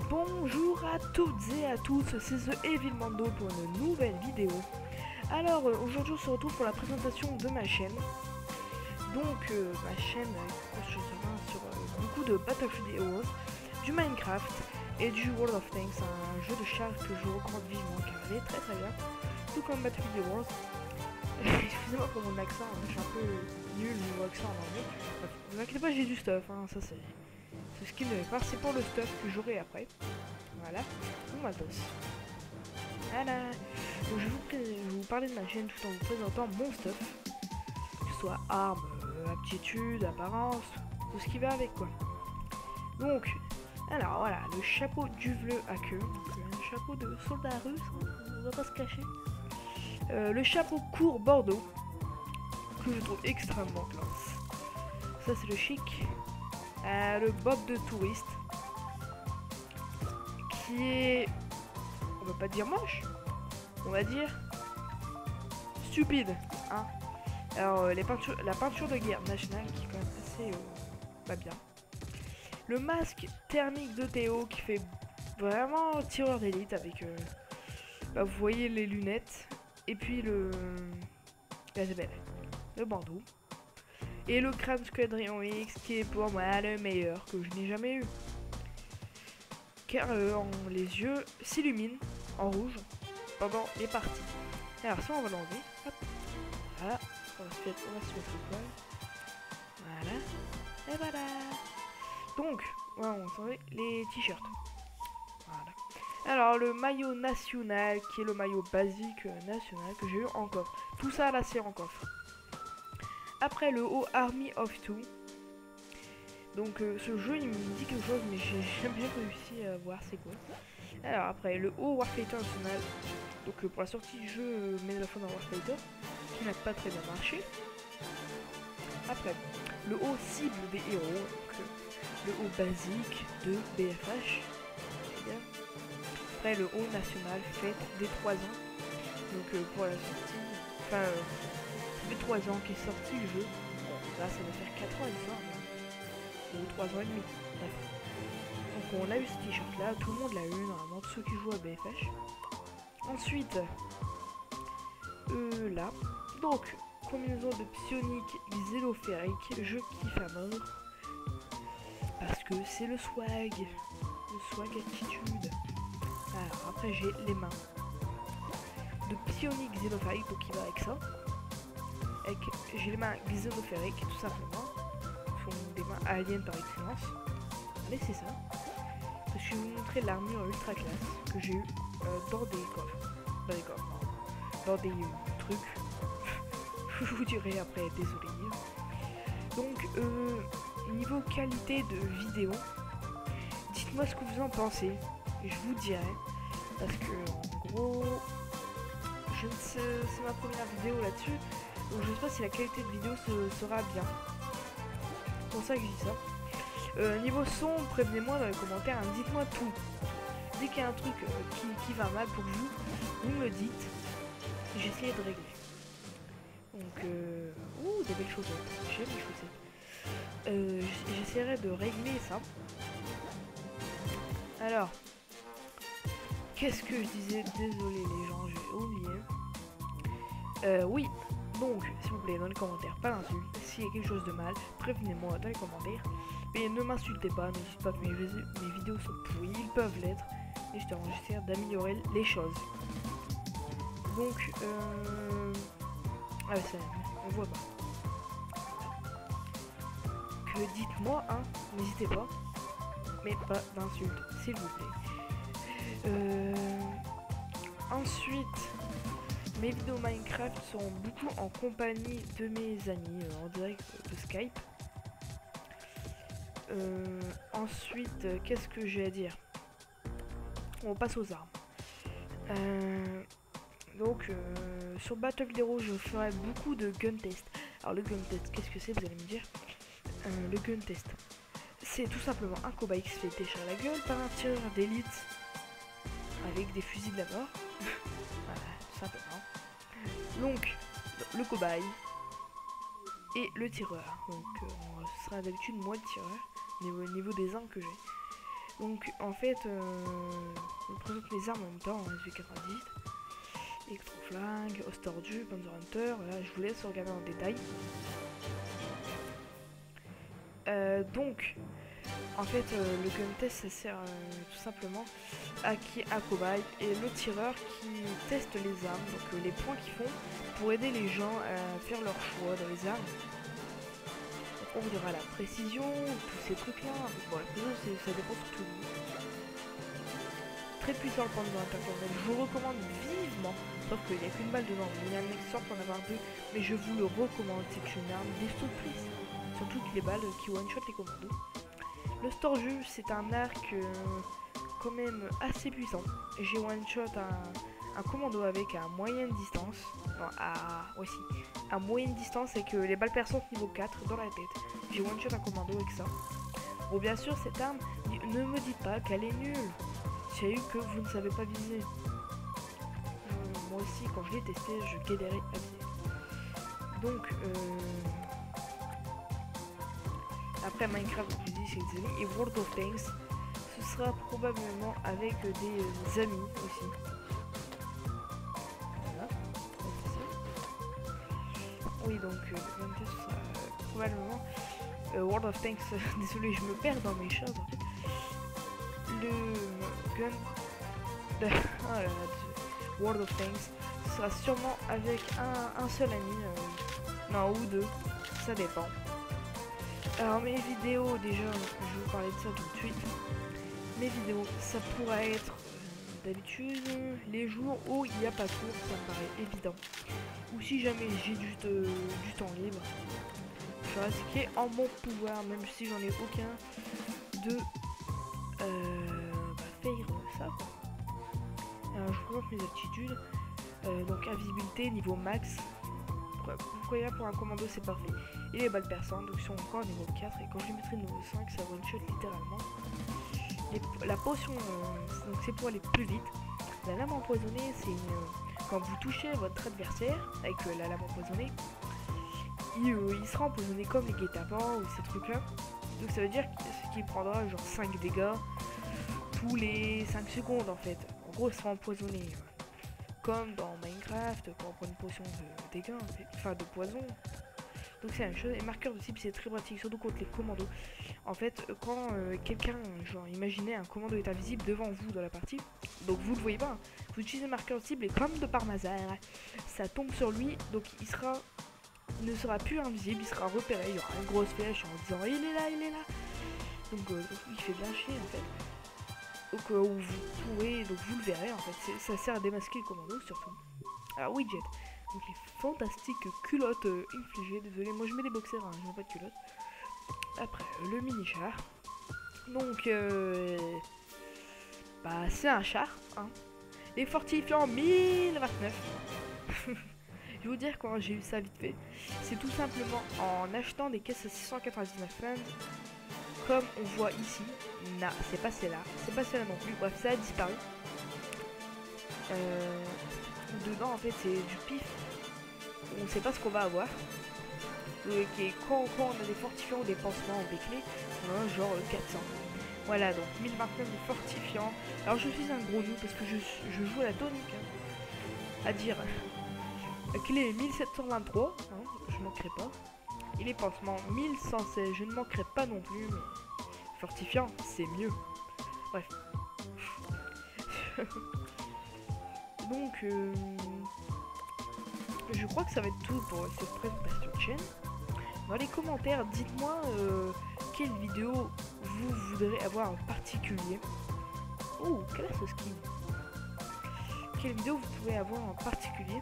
Bonjour à toutes et à tous, c'est The Evil Mando pour une nouvelle vidéo. Alors aujourd'hui on se retrouve pour la présentation de ma chaîne. Donc ma chaîne concentrera sur beaucoup de Battlefield Heroes, du Minecraft et du World of Tanks, un jeu de chars que je recommande vivement car il est très très bien, tout comme Battlefield Heroes. Excusez-moi pour mon accent, je suis un peu nul niveau accent en anglais. Ne vous inquiétez pas, j'ai du stuff, ça c'est ce qui me part, c'est pour le stuff que j'aurai après. Voilà, mon matos. Voilà. Donc je vais vous parler de ma chaîne tout en vous présentant mon stuff. Que ce soit armes, aptitude, apparence, tout ce qui va avec quoi. Donc, alors voilà, le chapeau du vleu à queue. Donc, un chapeau de soldat russe, on va pas se cacher. Le chapeau court bordeaux, que je trouve extrêmement classe. Ça c'est le chic. Le bob de touriste, qui est, on va pas dire moche, on va dire stupide, hein. Alors la peinture de guerre nationale qui est quand même assez pas bien. Le masque thermique de Théo qui fait vraiment tireur d'élite avec, vous voyez les lunettes et puis le bandeau. Et le crâne Squadron X qui est pour moi le meilleur que je n'ai jamais eu. Car les yeux s'illuminent en rouge pendant les parties. Alors ça on va l'enlever. Hop. Voilà. On va se mettre le poil. Voilà. Et voilà. Donc, voilà, on s'en met les t-shirts. Voilà. Alors le maillot national qui est le maillot basique national que j'ai eu en coffre. Tout ça là c'est en coffre. Après le haut Army of Two. Donc ce jeu il me dit quelque chose mais j'ai jamais réussi à voir c'est quoi. Alors après le haut Warfighter national. Donc pour la sortie du jeu Medal of Honor Warfighter qui n'a pas très bien marché. Après le haut cible des héros. Donc, le haut basique de BFH. Après le haut national fête des 3 ans. Donc pour la sortie. Enfin ça fait 3 ans qu'est sorti le jeu. Bon, là ça va faire 4 ans il sort. Ou 3 ans et demi. Bref. Donc on a eu ce t-shirt là, tout le monde l'a eu normalement, tous ceux qui jouent à BFH. Ensuite, là, donc combinaison de psionique xéloférique, je kiffe à mort. Parce que c'est le swag attitude. Alors après j'ai les mains de psionique xéloférique, donc il va avec ça. J'ai les mains xélofériques tout simplement. Des mains aliens par excellence. Allez c'est ça. Je vais vous montrer l'armure ultra classe que j'ai eu dans des coffres. Dans des trucs. Je vous dirai après, désolé. Donc niveau qualité de vidéo, dites-moi ce que vous en pensez. Et je vous dirai. Parce que en gros, je ne sais, c'est ma première vidéo là-dessus. Donc je ne sais pas si la qualité de vidéo sera bien. C'est pour ça que je dis ça. Niveau son, prévenez-moi dans les commentaires, hein, dites-moi tout. Dès qu'il y a un truc qui va mal pour vous, vous me le dites. J'essaie de régler. Donc, des belles chaussettes. J'aime les chaussettes. J'essaierai de régler ça. Alors, qu'est-ce que je disais? Désolé les gens, j'ai oublié. Oui. Donc, s'il vous plaît, dans les commentaires, pas d'insulte. S'il y a quelque chose de mal, prévenez-moi dans les commentaires. Mais ne m'insultez pas, n'hésitez pas que mes vidéos sont pourries, ils peuvent l'être. Et justement, j'essaie d'améliorer les choses. Donc, ah ça, on voit pas. Que dites-moi, hein, n'hésitez pas. Mais pas d'insultes, s'il vous plaît. Ensuite... Mes vidéos Minecraft seront beaucoup en compagnie de mes amis en direct de Skype. Ensuite, qu'est-ce que j'ai à dire? On passe aux armes. Donc, sur Battlefield Heroes, je ferai beaucoup de gun test. Alors, le gun test, qu'est-ce que c'est? Vous allez me dire. Le gun test, c'est tout simplement un cobaye qui se fait déchirer la gueule par un tireur d'élite avec des fusils de la mort. Voilà, tout simplement. Donc, le cobaye et le tireur. Donc, ce sera d'habitude moi le tireur, au niveau des armes que j'ai. Donc en fait, je vous présente les armes en même temps, SV98, Electroflingue, Ostordu, Panzer Hunter, voilà, je vous laisse regarder en détail. Donc, en fait, le gun test, ça sert tout simplement à qui un cobaye et le tireur qui teste les armes, donc les points qu'ils font pour aider les gens à faire leur choix dans les armes. Donc on vous dira la précision, tous ces trucs-là. Bon, la précision, ça dépend surtout de vous. Très puissant le Panzer Hunter, je vous recommande vivement, sauf qu'il n'y a qu'une balle dedans, il y a un mec qui sort pour en avoir deux, mais je vous le recommande, c'est une arme destructrice, surtout que les balles qui one-shot les commandos. Le Storju, c'est un arc quand même assez puissant. J'ai one-shot un commando avec à moyenne distance. Non, à moyenne distance, et que les balles perçantes niveau 4 dans la tête. J'ai one-shot un commando avec ça. Bon, bien sûr, cette arme, ne me dites pas qu'elle est nulle. J'ai eu que vous ne savez pas viser. Moi aussi, quand je l'ai testé, je galérais à viser. Donc, après Minecraft, je dis c'est des amis, et World of Tanks, ce sera probablement avec des amis aussi. Voilà. Oui, donc ce sera probablement World of Tanks. Désolé, je me perds dans mes choses en fait. Le gun de World of Tanks sera sûrement avec un seul ami, non, ou deux, ça dépend. Alors mes vidéos, déjà, je vais vous parler de ça tout de suite. Mes vidéos, ça pourra être d'habitude les jours où il n'y a pas de cours, ça me paraît évident. Ou si jamais j'ai du temps libre, je ferai ce qui est en mon pouvoir, même si j'en ai aucun, de faire ça. Alors je vous présente mes aptitudes. Donc invisibilité niveau max. Pourquoi pour un commando c'est parfait. Et les balles perçantes, donc ils sont encore niveau 4. Et quand je les mettrai niveau 5, ça one shot littéralement. La potion, donc c'est pour aller plus vite. La lame empoisonnée, c'est quand vous touchez votre adversaire avec la lame empoisonnée, il sera empoisonné comme les guet-apens ou ces trucs là. Donc ça veut dire qu'il prendra genre 5 dégâts tous les 5 secondes en fait. En gros, il sera empoisonné. Comme dans Minecraft, quand on prend une potion de dégâts, en fait, enfin de poison. Donc c'est la même chose. Et marqueur de cible, c'est très pratique, surtout contre les commandos. En fait, quand quelqu'un, genre imaginez un commando est invisible devant vous dans la partie, donc vous le voyez pas, hein. Vous utilisez le marqueur de cible et comme de par hasard, ça tombe sur lui, donc il ne sera plus invisible, il sera repéré, il y aura une grosse flèche en disant il est là, il est là. Donc il fait bien chier en fait. Donc vous pourrez, donc vous le verrez en fait, ça sert à démasquer le commando surtout. Alors widget, donc les fantastiques culottes infligées, désolé, moi je mets des boxers, hein, je mets pas de culottes. Après le mini char, donc c'est un char, hein. Les fortifiants 1029. Je vais vous dire comment j'ai eu ça vite fait. C'est tout simplement en achetant des caisses à 699 funds. Comme on voit ici, non, c'est pas celle-là, non plus, bref, ça a disparu. Dedans, en fait, c'est du pif. On sait pas ce qu'on va avoir. Et quand on a des fortifiants ou des pansements ou des clés, on a genre 400. Voilà, donc 1029 de fortifiants. Alors, je suis un gros nous parce que je joue à la tonique. Hein. À dire, la clé 1723, hein, je manquerai pas. Et les pansements 1116, je ne manquerai pas non plus, mais fortifiant, c'est mieux. Bref. Donc, je crois que ça va être tout pour cette présentation de chaîne. Dans les commentaires, dites-moi quelle vidéo vous voudrez avoir en particulier. Oh, quelle est ce skin? Quelle vidéo vous pouvez avoir en particulier?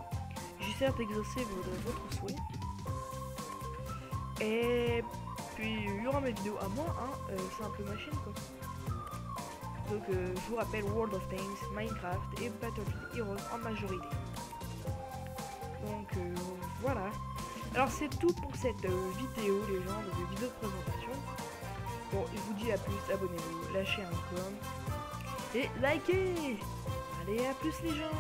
J'essaie d'exaucer votre souhait. Et puis il y aura mes vidéos à moi, hein, c'est un peu ma chaîne quoi. Donc je vous rappelle World of Tanks, Minecraft et Battlefield Heroes en majorité. Donc voilà. Alors c'est tout pour cette vidéo les gens, de vidéo de présentation. Bon, je vous dis à plus, abonnez-vous, lâchez un com et likez. Allez, à plus les gens.